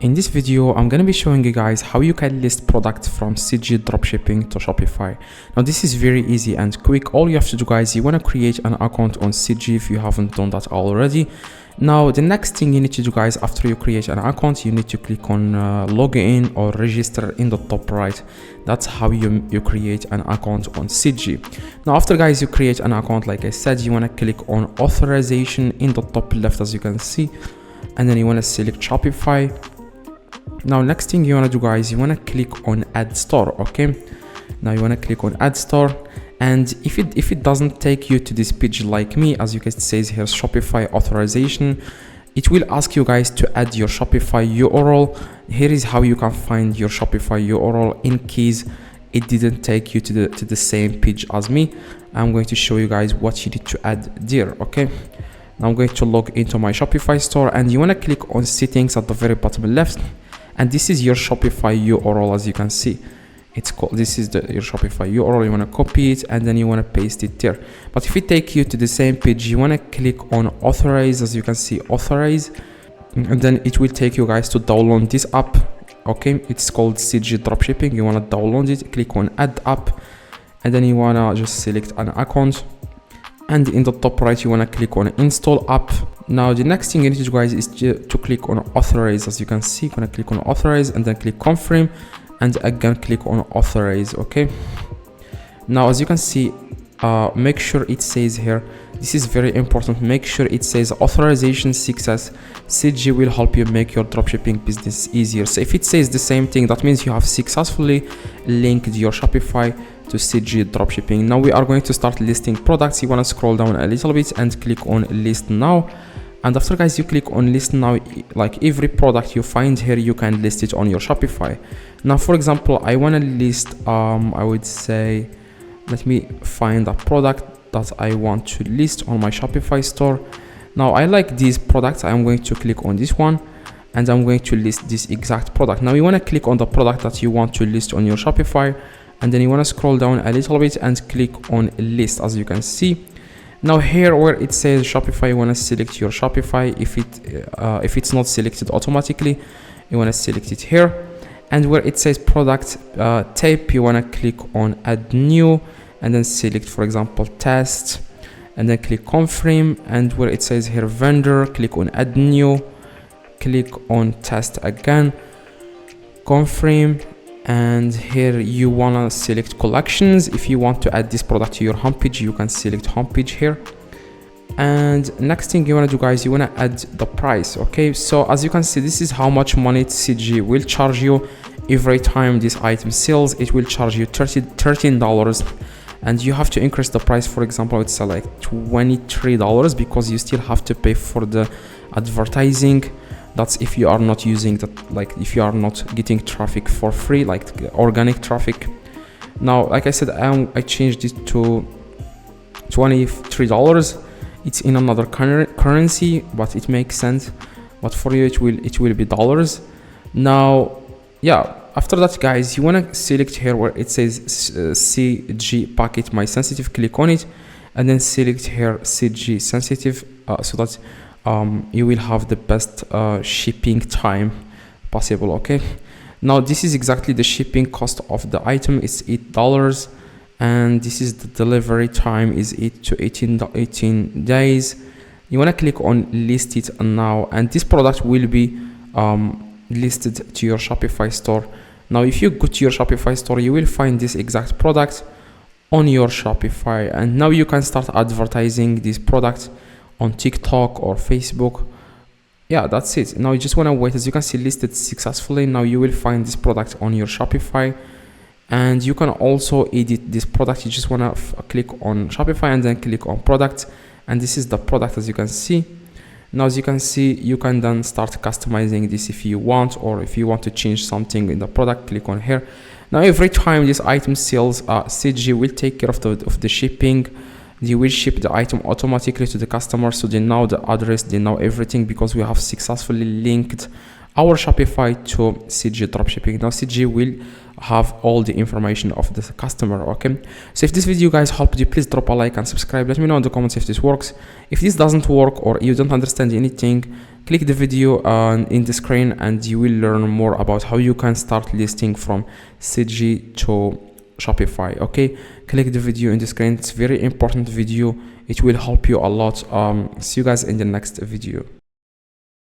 In this video, I'm going to be showing you guys how you can list products from CJ Dropshipping to Shopify. Now, this is very easy and quick. All you have to do, guys, you want to create an account on CJ if you haven't done that already. Now, the next thing you need to do, guys, after you create an account, you need to click on login or register in the top right. That's how you create an account on CJ. Now, after, guys, you create an account, like I said, you want to click on authorization in the top left, as you can see, and then you want to select Shopify. Now, next thing you want to do, guys, you want to click on add store. Okay, now you want to click on add store, and if it doesn't take you to this page like me, as you can see, it says here Shopify authorization, it will ask you guys to add your Shopify URL. Here is how you can find your Shopify URL in case it didn't take you to the same page as me. I'm going to show you guys what you need to add there. Okay, now I'm going to log into my Shopify store, and you want to click on settings at the very bottom left. And this is your Shopify URL, as you can see. It's called, this is your Shopify URL. You want to copy it and then you want to paste it there. But if it takes you to the same page, you want to click on authorize, as you can see, authorize. And then it will take you guys to download this app. Okay, it's called CJ Dropshipping. You want to download it, click on add app. And then you want to just select an account. And in the top right, you want to click on install app. Now, the next thing you need to do, guys, is to click on authorize. As you can see, you're going to click on authorize and then click confirm, and again click on authorize. Okay, now as you can see, make sure it says here, this is very important, make sure it says authorization success. CJ will help you make your dropshipping business easier. So if it says the same thing, that means you have successfully linked your Shopify to CJ Dropshipping. Now we are going to start listing products. You want to scroll down a little bit and click on list now. And after, guys, you click on list now, like every product you find here, you can list it on your Shopify. Now, for example, I want to list, I would say, let me find a product that I want to list on my Shopify store. Now, I like these products. I'm going to click on this one and I'm going to list this exact product. Now, you want to click on the product that you want to list on your Shopify, and then you want to scroll down a little bit and click on list, as you can see. Now here where it says Shopify, you want to select your Shopify. If it's not selected automatically, you want to select it here. And where it says product type, you want to click on add new and then select, for example, test, and then click confirm. And where it says here vendor, click on add new, click on test again, confirm. And here you want to select collections. If you want to add this product to your homepage, you can select homepage here. And next thing you want to do, guys, you want to add the price. Okay, so as you can see, this is how much money CJ will charge you every time this item sells. It will charge you $13, and you have to increase the price. For example, it's like $23 because you still have to pay for the advertising. That's if you are not using that, like if you are not getting traffic for free, like organic traffic. Now, like I said, I changed it to $23. It's in another currency, but it makes sense. But for you, it will be dollars. Now, yeah. After that, guys, you want to select here where it says CJ packet my sensitive. Click on it, and then select here CJ sensitive, so that you will have the best shipping time possible. Okay, now this is exactly the shipping cost of the item. It's $8, and this is the delivery time is 8 to 18 days. You want to click on list it now, and this product will be listed to your Shopify store. Now, if you go to your Shopify store, you will find this exact product on your Shopify, and now you can start advertising this product on TikTok or Facebook. Yeah, that's it. Now you just want to wait. As you can see, listed successfully. Now you will find this product on your Shopify, and you can also edit this product. You just want to click on Shopify and then click on product, and this is the product, as you can see. Now, as you can see, you can then start customizing this if you want, or if you want to change something in the product, click on here. Now, every time this item sells, CJ will take care of the shipping. They will ship the item automatically to the customer, so they know the address, they know everything, because we have successfully linked our Shopify to CJ Dropshipping. Now CJ will have all the information of the customer. Okay, so if this video guys helped you, please drop a like and subscribe. Let me know in the comments if this works. If this doesn't work or you don't understand anything, click the video in the screen and you will learn more about how you can start listing from CJ to Shopify. Okay, click the video in the screen. It's very important video. It will help you a lot. See you guys in the next video.